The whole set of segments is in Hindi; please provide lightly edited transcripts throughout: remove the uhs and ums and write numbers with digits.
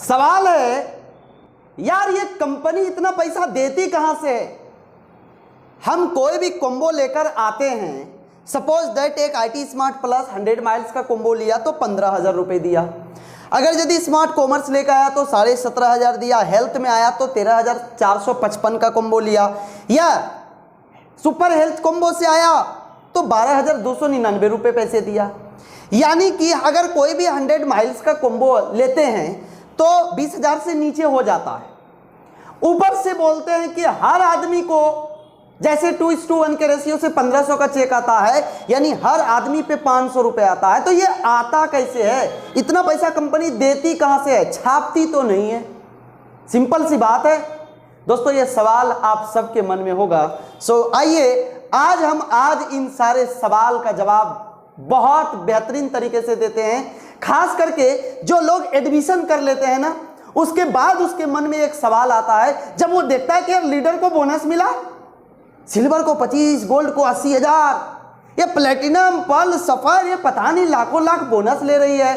सवाल है यार ये कंपनी इतना पैसा देती कहां से है? हम कोई भी कॉम्बो लेकर आते हैं, सपोज दैट एक IT स्मार्ट प्लस 100 माइल्स का कॉम्बो लिया तो 15,000 रुपये दिया। अगर यदि स्मार्ट कॉमर्स लेकर आया तो 17,500 दिया, हेल्थ में आया तो 13,455 का कॉम्बो लिया, या सुपर हेल्थ कॉम्बो से आया तो 12,299 रुपये पैसे दिया। यानी कि अगर कोई भी 100 माइल्स का कॉम्बो लेते हैं तो 20,000 से नीचे हो जाता है। ऊपर से बोलते हैं कि हर आदमी को जैसे 2:1 के रेशियो से 1500 का चेक आता है, यानी हर आदमी पे 500 रुपये आता है। तो ये आता कैसे है? इतना पैसा कंपनी देती कहां से है? छापती तो नहीं है। सिंपल सी बात है दोस्तों, ये सवाल आप सबके मन में होगा। सो आइए आज इन सारे सवाल का जवाब बहुत बेहतरीन तरीके से देते हैं। खास करके जो लोग एडमिशन कर लेते हैं ना, उसके बाद उसके मन में एक सवाल आता है जब वो देखता है कि यार लीडर को बोनस मिला, सिल्वर को 25, गोल्ड को 80,000, ये प्लेटिनम, पर्ल, सफायर, ये पता नहीं लाखों लाख बोनस ले रही है।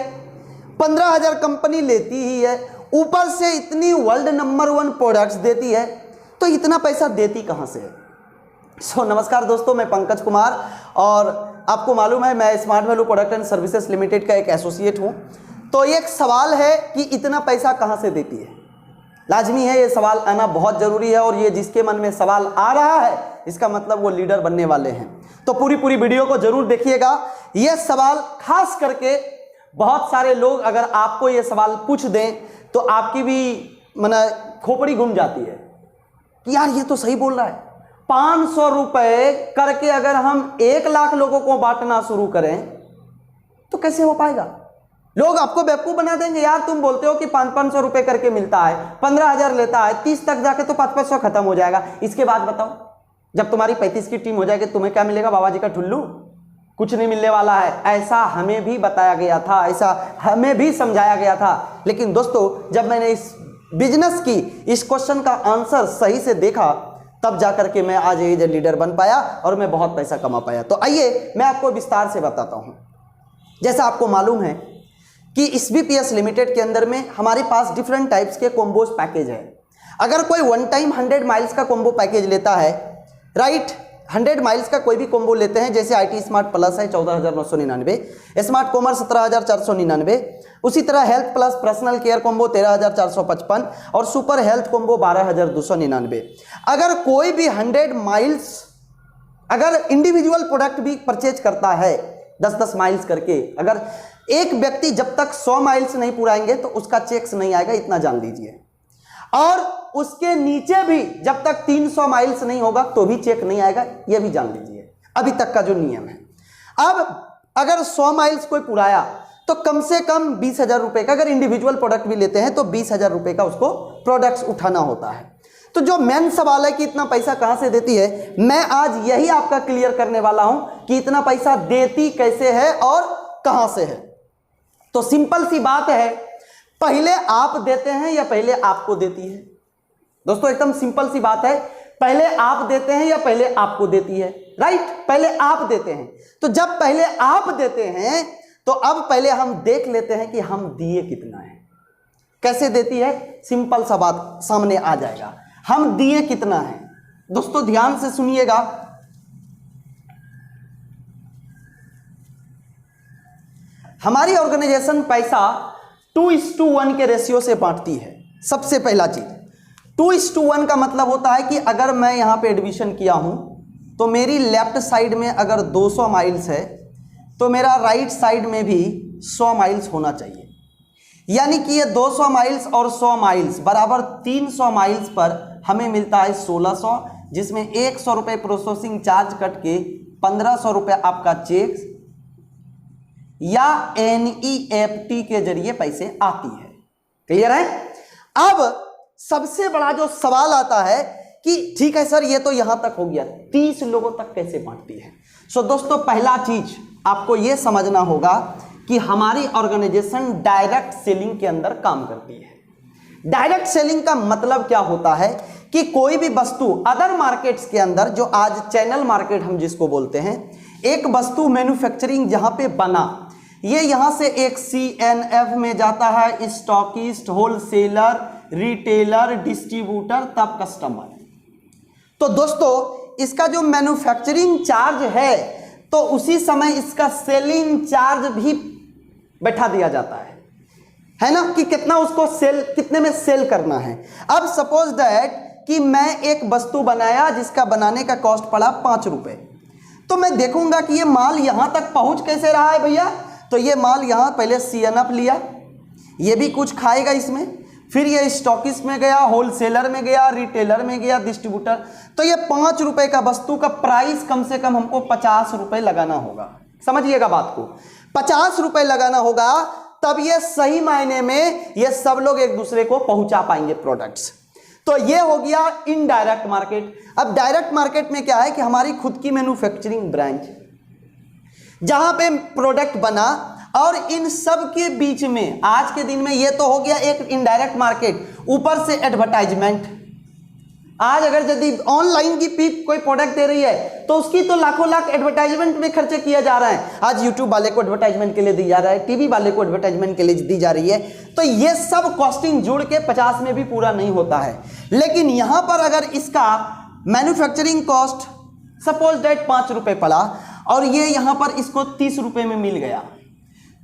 15,000 कंपनी लेती ही है, ऊपर से इतनी वर्ल्ड नंबर 1 प्रोडक्ट्स देती है, तो इतना पैसा देती कहां से है? नमस्कार दोस्तों, मैं पंकज कुमार और आपको मालूम है मैं smart value product and services limited का एक एसोसिएट हूं। तो एक सवाल है कि इतना पैसा कहां से देती है? लाजमी है ये सवाल आना बहुत जरूरी है, और ये जिसके मन में सवाल आ रहा है इसका मतलब वो लीडर बनने वाले हैं। तो पूरी वीडियो को जरूर देखिएगा। ये सवाल खास करके बहुत सारे लोग अगर आपको ये सवाल पूछ दें तो आपकी भी खोपड़ी घूम जाती है कि यार ये तो सही बोल रहा है। 500 रुपए करके अगर हम 1 लाख लोगों को बांटना शुरू करें तो कैसे हो पाएगा? लोग आपको बेवकूफ बना देंगे। यार तुम बोलते हो कि 500 रुपए करके मिलता है, 15,000 लेता है, 30 तक जाके तो 500 खत्म हो जाएगा। इसके बाद बताओ, जब तुम्हारी 35 की टीम हो जाएगी तुम्हें क्या मिलेगा? बाबा जी का ठुल्लू? कुछ नहीं मिलने वाला है। ऐसा हमें भी बताया गया था, ऐसा हमें भी समझाया गया था। लेकिन दोस्तों जब मैंने इस बिजनेस की इस क्वेश्चन का आंसर सही से देखा तब जाकर के मैं आज एज ए लीडर बन पाया और मैं बहुत पैसा कमा पाया। तो आइए मैं आपको विस्तार से बताता हूं। जैसा आपको मालूम है कि इस SBPS लिमिटेड के अंदर में हमारे पास डिफरेंट टाइप्स के कॉम्बोज पैकेज है। अगर कोई वन टाइम 100 माइल्स का कॉम्बो पैकेज लेता है, राइट, 100 माइल्स का कोई भी कॉम्बो लेते हैं, जैसे IT स्मार्ट प्लस है 14,999, स्मार्ट कॉमर्स 17,499, उसी तरह health plus personal care combo 13,455 और सुपर हेल्थ कॉम्बो 12,299। अगर कोई भी 100 माइल्स अगर इंडिविजुअल प्रोडक्ट भी परचेज करता है 10-10 माइल्स करके, अगर एक व्यक्ति जब तक 100 माइल्स नहीं पुराएंगे तो उसका चेक्स नहीं आएगा, इतना जान लीजिए। और उसके नीचे भी जब तक 300 माइल्स नहीं होगा तो भी चेक नहीं आएगा, यह भी जान लीजिए, अभी तक का जो नियम है। अब अगर 100 माइल्स कोई पुराया तो कम से कम 20,000 रुपए का, अगर इंडिविजुअल प्रोडक्ट भी लेते हैं तो 20,000 रुपए का उसको प्रोडक्ट्स उठाना होता है। तो जो मेन सवाल है कि इतना पैसा कहां से देती है, मैं आज यही आपका क्लियर करने वाला हूं कि इतना पैसा देती कैसे है और कहां से है। तो सिंपल सी बात है, पहले आप देते हैं या पहले आपको देती है? दोस्तों एकदम सिंपल सी बात है, पहले आप देते हैं या पहले आपको देती है? राइट, पहले आप देते हैं। तो जब पहले आप देते हैं तो अब पहले हम देख लेते हैं कि हम दिए कितना है। कैसे देती है? सिंपल सा बात सामने आ जाएगा, हम दिए कितना है। दोस्तों ध्यान से सुनिएगा, हमारी ऑर्गेनाइजेशन पैसा 2:1 के रेशियो से बांटती है। सबसे पहला चीज 2:1 का मतलब होता है कि अगर मैं यहां पे एडमिशन किया हूं तो मेरी लेफ्ट साइड में अगर 200 माइल्स है तो मेरा राइट साइड में भी 100 माइल्स होना चाहिए। यानी कि ये 200 माइल्स और 100 माइल्स बराबर 300 माइल्स पर हमें मिलता है 1600, जिसमें 100 रुपये प्रोसेसिंग चार्ज कट के 1500 रुपये आपका चेक या NEFT के जरिए पैसे आती है। क्लियर है? अब सबसे बड़ा जो सवाल आता है कि ठीक है सर ये तो यहां तक हो गया, 30 लोगों तक कैसे बांटती है? सो दोस्तों पहला चीज आपको यह समझना होगा कि हमारी ऑर्गेनाइजेशन डायरेक्ट सेलिंग के अंदर काम करती है। डायरेक्ट सेलिंग का मतलब क्या होता है कि कोई भी वस्तु अदर मार्केट्स के अंदर, जो आज चैनल मार्केट हम जिसको बोलते हैं, एक वस्तु मैन्युफैक्चरिंग जहां पे बना ये यहां से एक CNF में जाता है, स्टॉकिस्ट, होलसेलर, रिटेलर, डिस्ट्रीब्यूटर, तब कस्टमर। तो दोस्तों इसका जो मैन्युफैक्चरिंग चार्ज है तो उसी समय इसका सेलिंग चार्ज भी बैठा दिया जाता है ना, कि कितना उसको कितने में सेल करना है। अब सपोज दैट कि मैं एक वस्तु बनाया जिसका बनाने का कॉस्ट पड़ा 5 रुपए, तो मैं देखूंगा कि ये माल यहां तक पहुंच कैसे रहा है भैया। तो ये माल यहां पहले CNF लिया, ये भी कुछ खाएगा इसमें, फिर ये स्टॉकिस्ट में गया, होलसेलर में गया, रिटेलर में गया, डिस्ट्रीब्यूटर। तो ये 5 रुपए का वस्तु का प्राइस कम से कम हमको 50 रुपए लगाना होगा। समझिएगा बात को, 50 रुपए लगाना होगा, तब ये सही मायने में ये सब लोग एक दूसरे को पहुंचा पाएंगे प्रोडक्ट्स। तो ये हो गया इनडायरेक्ट मार्केट। अब डायरेक्ट मार्केट में क्या है कि हमारी खुद की मैन्युफैक्चरिंग ब्रांच जहां पे प्रोडक्ट बना, और इन सब के बीच में आज के दिन में ये तो हो गया एक इनडायरेक्ट मार्केट। ऊपर से एडवर्टाइजमेंट, आज अगर यदि ऑनलाइन की पीप कोई प्रोडक्ट दे रही है तो उसकी तो लाखों लाख एडवर्टाइजमेंट में खर्चे किया जा रहा है। आज यूट्यूब वाले को एडवर्टाइजमेंट के लिए दी जा रहा है, टीवी वाले को एडवर्टाइजमेंट के लिए दी जा रही है। तो ये सब कॉस्टिंग जुड़ के 50 में भी पूरा नहीं होता है। लेकिन यहां पर अगर इसका मैन्युफैक्चरिंग कॉस्ट सपोज दैट 5 रुपए पड़ा और ये यहां पर इसको 30 रुपए में मिल गया,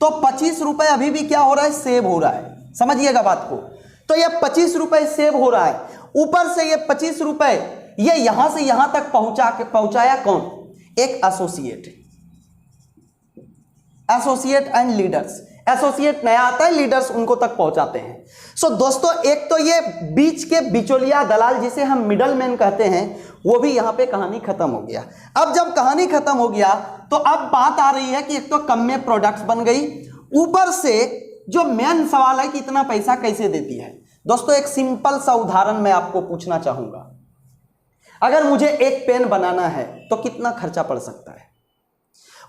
तो 25 रुपए अभी भी क्या हो रहा है, सेव हो रहा है। समझिएगा बात को। तो ये 25 रुपए सेव हो रहा है, ऊपर से ये 25 रुपए ये यहां से यहां तक पहुंचाया कौन, एक एसोसिएट एंड लीडर्स। एसोसिएट नया आता है, लीडर्स उनको तक पहुंचाते हैं। सो दोस्तों एक तो ये बीच के बिचौलिया दलाल जिसे हम मिडल मैन कहते हैं, वो भी यहां पे कहानी खत्म हो गया। अब जब कहानी खत्म हो गया तो अब बात आ रही है कि एक तो कम में प्रोडक्ट्स बन गई, ऊपर से जो मेन सवाल है कि इतना पैसा कैसे देती है। दोस्तों एक सिंपल सा उदाहरण मैं आपको पूछना चाहूंगा, अगर मुझे एक पेन बनाना है तो कितना खर्चा पड़ सकता है।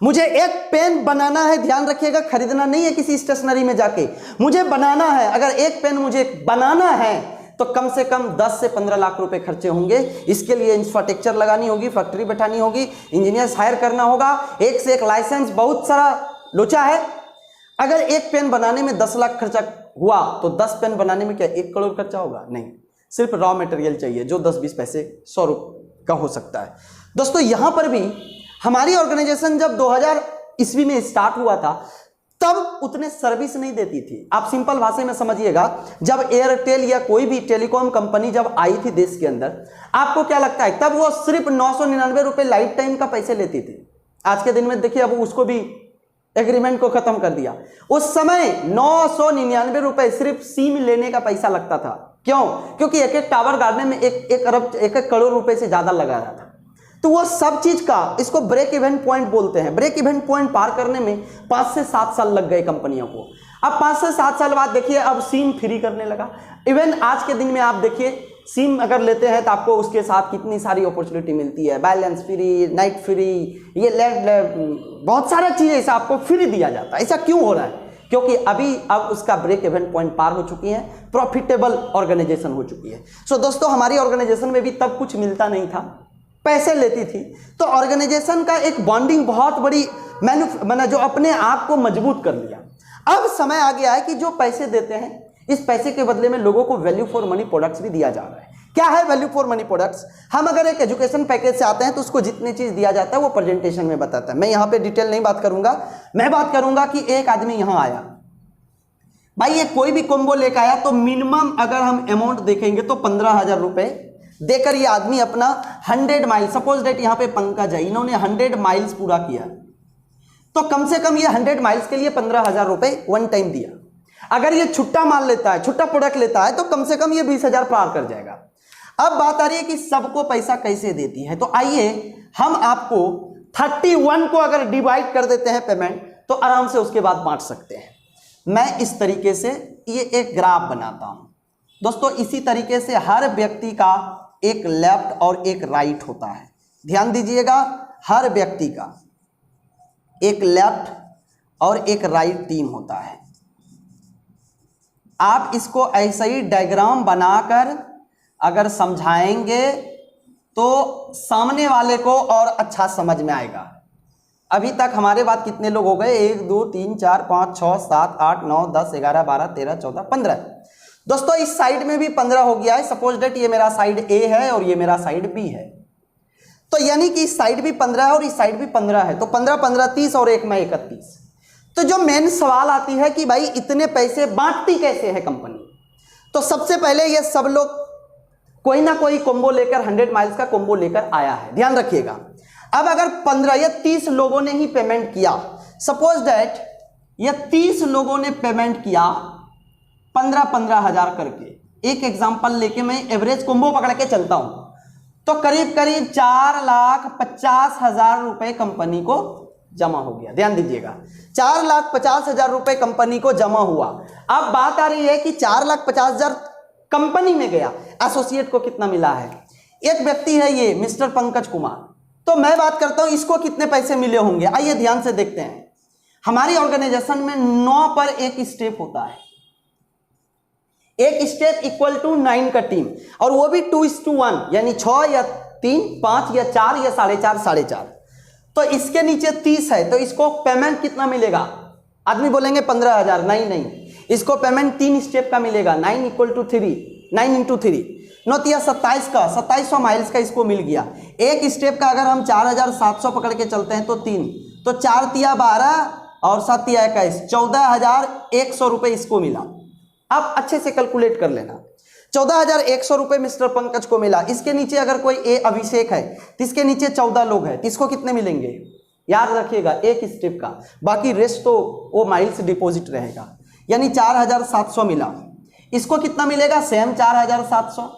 मुझे एक पेन बनाना है, ध्यान रखिएगा, खरीदना नहीं है किसी स्टेशनरी में जाके, मुझे बनाना है। अगर एक पेन मुझे बनाना है तो कम से कम 10 से 15 लाख रुपए खर्चे होंगे। इसके लिए इंफ्रास्ट्रक्चर लगानी होगी, फैक्ट्री बैठानी होगी, इंजीनियर्स हायर करना होगा, एक से एक लाइसेंस, बहुत सारा लोचा है। अगर एक पेन बनाने में 10 लाख खर्चा हुआ तो 10 पेन बनाने में क्या 1 करोड़ खर्चा होगा? नहीं, सिर्फ रॉ मटेरियल चाहिए जो 10-20 पैसे 100 रुपये का हो सकता है। दोस्तों यहां पर भी हमारी ऑर्गेनाइजेशन जब 2000 ईस्वी में स्टार्ट हुआ था तब उतने सर्विस नहीं देती थी। आप सिंपल भाषा में समझिएगा, जब एयरटेल या कोई भी टेलीकॉम कंपनी जब आई थी देश के अंदर, आपको क्या लगता है तब वो सिर्फ 999 रुपये लाइफ टाइम का पैसे लेती थी। आज के दिन में देखिए अब उसको भी एग्रीमेंट को खत्म कर दिया। उस समय 999 रुपए सिर्फ सिम लेने का पैसा लगता था। क्यों? क्योंकि एक एक टावर गाड़ने में 1 करोड़ रुपए से ज्यादा लगा रहा था। तो वो सब चीज का, इसको ब्रेक इवन पॉइंट बोलते हैं। ब्रेक इवन पॉइंट पार करने में 5 से 7 साल लग गए कंपनियों को। अब 5 से 7 साल बाद देखिए अब सिम फ्री करने लगा। इवन आज के दिन में आप देखिए सिम अगर लेते हैं तो आपको उसके साथ कितनी सारी अपॉर्चुनिटी मिलती है, बैलेंस फ्री, नाइट फ्री, ये बहुत सारा चीज़ ऐसा आपको फ्री दिया जाता है। ऐसा क्यों हो रहा है? क्योंकि अभी अब उसका ब्रेक इवन पॉइंट पार हो चुकी है, प्रॉफिटेबल ऑर्गेनाइजेशन हो चुकी है। सो दोस्तों हमारी ऑर्गेनाइजेशन में भी तब कुछ मिलता नहीं था, पैसे लेती थी। तो ऑर्गेनाइजेशन का एक बॉन्डिंग बहुत बड़ी मैंने जो अपने आप को मजबूत कर लिया। अब समय आ गया है कि जो पैसे देते हैं इस पैसे के बदले में लोगों को वैल्यू फॉर मनी प्रोडक्ट्स भी दिया जा रहा है। क्या है वैल्यू फॉर मनी प्रोडक्ट्स? हम अगर एक एजुकेशन पैकेज से आते हैं तो उसको जितनी चीज दिया जाता है वो प्रेजेंटेशन में बताता है। मैं यहां पे डिटेल नहीं बात करूंगा, मैं बात करूंगा कि एक आदमी यहां आया, भाई ये कोई भी कॉम्बो लेकर आया तो मिनिमम अगर हम अमाउंट देखेंगे तो 15,000 रुपए देकर ये आदमी अपना 100 माइल, सपोज डेट यहां पे पंकज है, इन्होंने 100 माइल्स पूरा किया तो कम से कम ये 100 माइल्स के लिए 15,000 रुपए वन टाइम दिया। अगर ये छुट्टा माल लेता है, छुट्टा प्रोडक्ट लेता है तो कम से कम ये 20,000 पार कर जाएगा। अब बात आ रही है कि सबको पैसा कैसे देती है। तो आइए हम आपको 31 को अगर डिवाइड कर देते हैं पेमेंट तो आराम से उसके बाद बांट सकते हैं। मैं इस तरीके से ये एक ग्राफ बनाता हूं दोस्तों। इसी तरीके से हर व्यक्ति का एक लेफ्ट और एक राइट होता है। ध्यान दीजिएगा, हर व्यक्ति का एक लेफ्ट और एक राइट टीम होता है। आप इसको ऐसा ही डायग्राम बनाकर अगर समझाएंगे तो सामने वाले को और अच्छा समझ में आएगा। अभी तक हमारे बाद कितने लोग हो गए? 1 2 3 4 5 6 7 8 9 10 11 12 13 14 15। दोस्तों इस साइड में भी 15 हो गया है। सपोज डेट ये मेरा साइड ए है और ये मेरा साइड बी है, तो यानी कि इस साइड भी 15 है और इस साइड भी 15 है, तो 15 15 30 और एक में 31। तो जो मेन सवाल आती है कि भाई इतने पैसे बांटती कैसे है कंपनी? तो सबसे पहले ये सब लोग कोई ना कोई कॉम्बो लेकर 100 माइल्स का कॉम्बो लेकर आया है, ध्यान रखिएगा। अब अगर 15 या 30 लोगों ने ही पेमेंट किया, सपोज दैट ये 30 लोगों ने पेमेंट किया 15-15 हजार करके, एक एग्जांपल लेके मैं एवरेज कॉम्बो पकड़ के चलता हूं, तो करीब करीब 4,50,000 रुपए कंपनी को जमा हो गया। ध्यान दीजिएगा, 4,50,000 रुपए कंपनी को जमा हुआ। अब बात आ रही है कि 4,50,000 कंपनी में गया, एसोसिएट को कितना मिला है? एक व्यक्ति है ये मिस्टर पंकज कुमार, तो मैं बात करता हूं इसको कितने पैसे मिले होंगे। आइए ध्यान से देखते हैं। हमारी ऑर्गेनाइजेशन में 9 पर एक स्टेप होता है, एक स्टेप इक्वल टू 9 का टीम, और वो भी 2:1, यानी 6 या 3 5 या 4 या 4.5 4.5। तो इसके नीचे 30 है, तो इसको पेमेंट कितना मिलेगा? आदमी बोलेंगे 15,000। नहीं, इसको पेमेंट 3 स्टेप का मिलेगा। 9 = 3, 9 × 3 9 27 का, 2700 माइल्स का इसको मिल गया। एक स्टेप का अगर हम 4,700 पकड़ के चलते हैं तो 3, तो 4 × 12 और 7 × 21, 14,100 रुपए इसको मिला। आप अच्छे से कैलकुलेट कर लेना, 14,100 रुपए मिस्टर पंकज को मिला। इसके नीचे अगर कोई ए अभिषेक है तो इसके नीचे 14 लोग हैं, तो इसको कितने मिलेंगे? याद रखिएगा एक स्टेप का, बाकी रेस्ट तो वो माइल्स डिपॉजिट रहेगा, यानी 4,700 मिला। इसको कितना मिलेगा? सेम 4,700।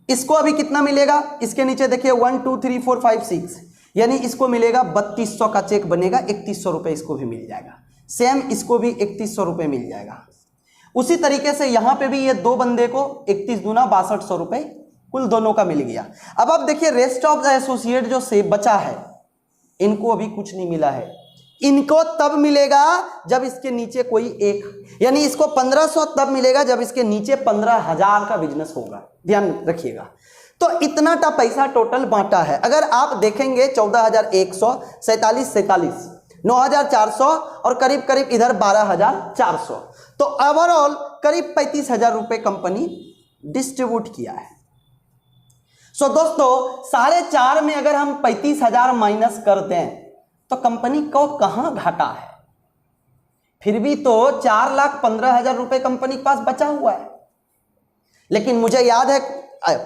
इसको अभी कितना मिलेगा? इसके नीचे देखिए 1 2 3 4 5 6, यानी इसको मिलेगा 3200 का चेक बनेगा, 3100 रुपए इसको भी मिल जाएगा। सेम इसको भी 3100 रुपए मिल जाएगा। उसी तरीके से यहां पे भी ये दो बंदे को 31 दूना 6200 रुपए कुल दोनों का मिल गया। अब आप देखिए रेस्ट ऑफ द एसोसिएट जो से बचा है, इनको अभी कुछ नहीं मिला है। इनको तब मिलेगा जब इसके नीचे कोई एक, यानी इसको 1500 तब मिलेगा जब इसके नीचे 15,000 का बिजनेस होगा। ध्यान रखिएगा। तो इतना टा पैसा टोटल बांटा है। अगर आप देखेंगे 14,100, 47, 9,400 और करीब करीब इधर 12,400, तो ओवरऑल करीब 35,000 रुपए कंपनी डिस्ट्रीब्यूट किया है। सो दोस्तों 4.5 में अगर हम 35,000 माइनस कर दें तो कंपनी को कहां घाटा है? फिर भी तो 4,15,000 रुपए कंपनी के पास बचा हुआ है। लेकिन मुझे याद है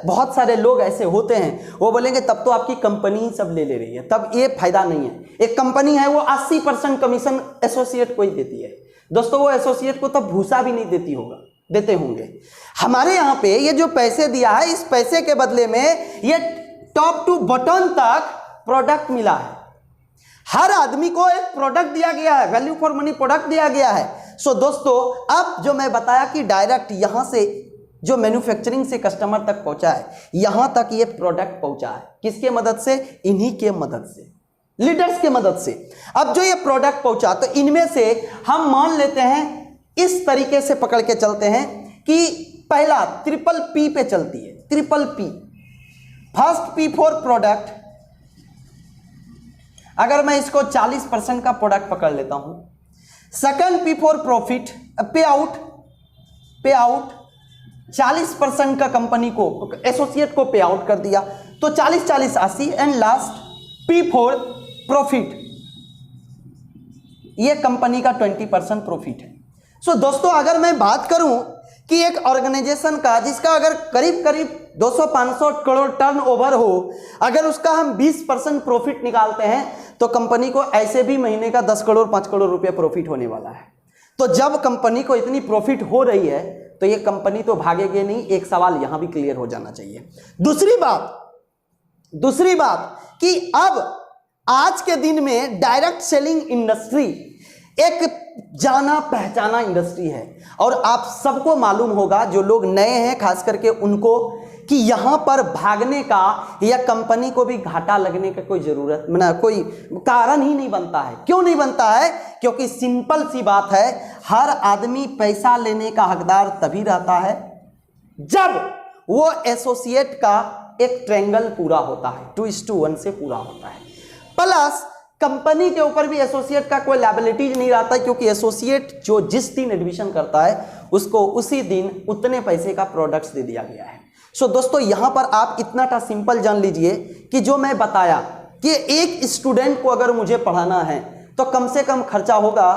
बहुत सारे लोग ऐसे होते हैं, वो बोलेंगे तब तो आपकी कंपनी ही सब ले रही है, तब ये फायदा नहीं है। एक कंपनी है वो 80% कमीशन एसोसिएट को ही देती है। दोस्तों वो एसोसिएट को तब भूसा भी नहीं देते होंगे। हमारे यहाँ पे ये जो पैसे दिया है, इस पैसे के बदले में ये टॉप टू बटन तक प्रोडक्ट मिला है। हर आदमी को एक प्रोडक्ट दिया गया है, वैल्यू फॉर मनी प्रोडक्ट दिया गया है। सो दोस्तों अब जो मैं बताया कि डायरेक्ट यहां से जो मैन्युफैक्चरिंग से कस्टमर तक पहुंचा है, यहां तक ये प्रोडक्ट पहुंचा है। किसके मदद से? इन्हीं के मदद से, लीडर्स के मदद से। अब जो ये प्रोडक्ट पहुंचा, तो इनमें से हम मान लेते हैं, इस तरीके से पकड़ के चलते हैं कि पहला PPP पे चलती है। PPP, first P for product. अगर मैं इसको 40% का प्रोडक्ट पकड़ लेता हूं, सेकंड P फॉर प्रॉफिट, पे आउट 40% का कंपनी को, एसोसिएट को पे आउट कर दिया, तो 40 80, and last P for profit, ये कंपनी का 20% प्रॉफिट है। सो दोस्तों अगर मैं बात करूं कि एक ऑर्गेनाइजेशन का जिसका अगर करीब करीब 200-500 करोड़ टर्नओवर हो, अगर उसका हम 20% प्रॉफिट निकालते हैं तो कंपनी को ऐसे भी महीने का 10 करोड़ 5 करोड़ रुपया प्रॉफिट होने वाला है। तो जब कंपनी को इतनी प्रॉफिट हो रही है तो ये कंपनी तो भागेगी नहीं। एक सवाल यहां भी क्लियर हो जाना चाहिए। दूसरी बात कि अब आज के दिन में डायरेक्ट सेलिंग इंडस्ट्री एक जाना पहचाना इंडस्ट्री है, और आप सबको मालूम होगा, जो लोग नए हैं खास करके उनको, कि यहां पर भागने का या कंपनी को भी घाटा लगने का कोई जरूरत कोई कारण ही नहीं बनता है। क्यों नहीं बनता है? क्योंकि सिंपल सी बात है, हर आदमी पैसा लेने का हकदार तभी रहता है जब वो एसोसिएट का एक ट्रायंगल पूरा होता है, 2:1 से पूरा होता है। प्लस कंपनी के ऊपर भी एसोसिएट का कोई लायबिलिटीज नहीं रहता, क्योंकि एसोसिएट जो जिस दिन एडमिशन करता है उसको उसी दिन उतने पैसे का प्रोडक्ट्स दे दिया गया है। सो दोस्तों यहां पर आप इतना टा सिंपल जान लीजिए कि जो मैं बताया कि एक स्टूडेंट को अगर मुझे पढ़ाना है तो कम से कम खर्चा होगा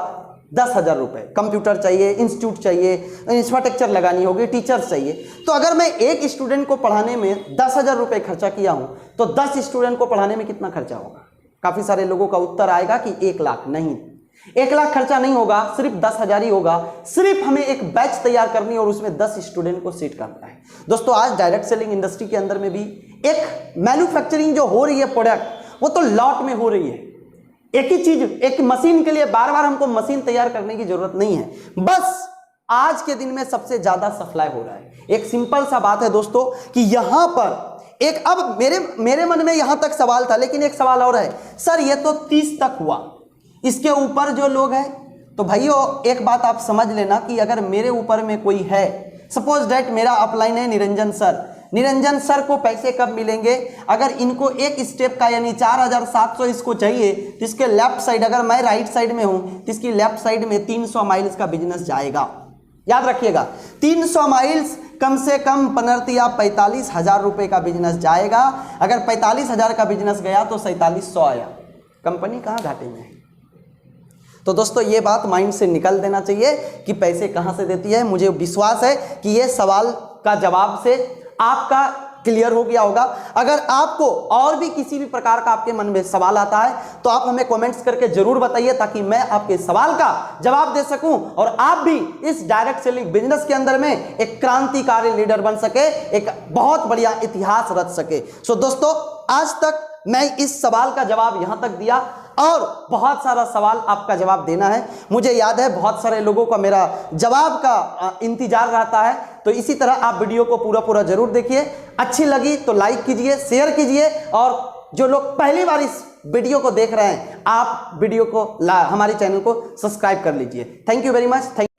10,000 रुपये। कंप्यूटर चाहिए, इंस्टीट्यूट चाहिए, इंफ्रास्ट्रक्चर लगानी होगी, टीचर्स चाहिए। तो अगर मैं एक स्टूडेंट को पढ़ाने में 10,000 रुपये खर्चा किया हूं तो 10 स्टूडेंट को पढ़ाने में कितना खर्चा होगा? काफ़ी सारे लोगों का उत्तर आएगा कि 1 लाख। नहीं, 1 लाख खर्चा नहीं होगा, सिर्फ 10,000 ही होगा। सिर्फ हमें एक बैच तैयार करनी है और उसमें 10 स्टूडेंट को सीट करना है। दोस्तों आज डायरेक्ट सेलिंग इंडस्ट्री के अंदर में भी एक मैन्युफैक्चरिंग जो हो रही है प्रोडक्ट, वो तो लॉट में हो रही है। एक ही चीज, एक मशीन के लिए बार बार हमको मशीन तैयार करने की जरूरत नहीं है। बस आज के दिन में सबसे ज्यादा सप्लाई हो रहा है। एक सिंपल सा बात है दोस्तों कि यहां पर एक, अब मेरे मन में यहां तक सवाल था, लेकिन एक सवाल और है, सर ये तो 30 तक हुआ, इसके ऊपर जो लोग हैं, तो भाइयों एक बात आप समझ लेना कि अगर मेरे ऊपर में कोई है, सपोज दैट मेरा अपलाइन है निरंजन सर, निरंजन सर को पैसे कब मिलेंगे? अगर इनको एक स्टेप का यानी 4,700 इसको चाहिए तो इसके लेफ्ट साइड, अगर मैं राइट साइड में हूं तो इसकी लेफ्ट साइड में 300 माइल्स का बिजनेस जाएगा। याद रखिएगा 300 माइल्स कम से कम 45,000 रुपए का बिजनेस जाएगा। अगर 45,000 का बिजनेस गया तो 4700 आया। कंपनी कहाँ घाटे में है? तो दोस्तों ये बात माइंड से निकल देना चाहिए कि पैसे कहाँ से देती है। मुझे विश्वास है कि ये सवाल का जवाब से आपका क्लियर हो गया होगा। अगर आपको और भी किसी भी प्रकार का आपके मन में सवाल आता है तो आप हमें कमेंट्स करके जरूर बताइए, ताकि मैं आपके सवाल का जवाब दे सकूं और आप भी इस डायरेक्ट सेलिंग बिजनेस के अंदर में एक क्रांतिकारी लीडर बन सके, एक बहुत बढ़िया इतिहास रच सके। सो दोस्तों आज तक मैं इस सवाल का जवाब यहां तक दिया और बहुत सारा सवाल आपका जवाब देना है। मुझे याद है बहुत सारे लोगों का मेरा जवाब का इंतजार रहता है, तो इसी तरह आप वीडियो को पूरा जरूर देखिए। अच्छी लगी तो लाइक कीजिए, शेयर कीजिए, और जो लोग पहली बार इस वीडियो को देख रहे हैं आप वीडियो को हमारे चैनल को सब्सक्राइब कर लीजिए। Thank you very much.